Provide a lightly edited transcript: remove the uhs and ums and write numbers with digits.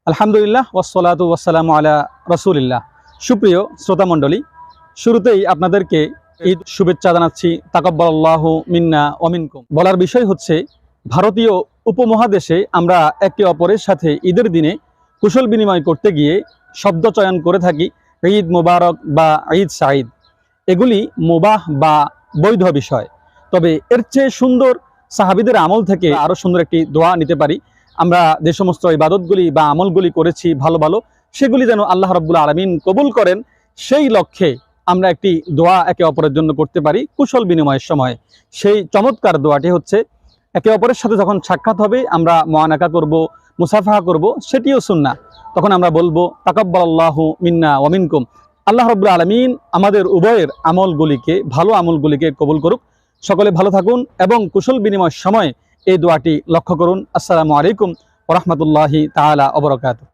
আলহামদুলিল্লাহ ওয়াসসালাতু ওয়াসসালামু আলা রাসূলিল্লাহ। সুপ্রিয় শ্রোতামণ্ডলী, শুরুতেই আপনাদেরকে ঈদ শুভেচ্ছা জানাচ্ছি। তাকাব্বালাল্লাহু মিন্না ওয়া মিনকুম। বলার বিষয় হচ্ছে, ভারতীয় উপমহাদেশে আমরা একে অপরের সাথে ঈদের দিনে কুশল বিনিময় করতে গিয়ে শব্দ চয়ন করে থাকি ঈদ মুবারক বা ঈদ সাঈদ। এগুলি মুবাহ বা বৈধ বিষয়। তবে এর চেয়ে সুন্দর সাহাবীদের আমল থেকে আরো সুন্দর একটি দোয়া নিতে পারি। আমরা যে সমস্ত ইবাদতগুলি বা আমলগুলি করেছি ভালো ভালো, সেগুলি যেন আল্লাহ রাব্বুল আলামিন কবুল করেন, সেই লক্ষ্যে আমরা একটি দোয়া একে অপরের জন্য করতে পারি কুশল বিনিময়ের সময়। সেই চমৎকার দোয়াটি হচ্ছে, একে অপরের সাথে যখন সাক্ষাৎ হবে আমরা মুআনাকা করব, মুসাফাহা করব, সেটিও সুন্নাহ। তখন আমরা বলবো তাকাব্বালাল্লাহু মিন্না ওয়া মিনকুম। আল্লাহ রাব্বুল আলামিন আমাদের উভয়ের আমলগুলিকে, ভালো আমলগুলিকে কবুল করুক। সকলে ভালো থাকুন এবং কুশল বিনিময়ের সময় এই দোয়াটি লক্ষ্য করুন। আসসালামু আলাইকুম ওয়া রাহমাতুল্লাহি তাআলা ওয়া বারাকাতুহু।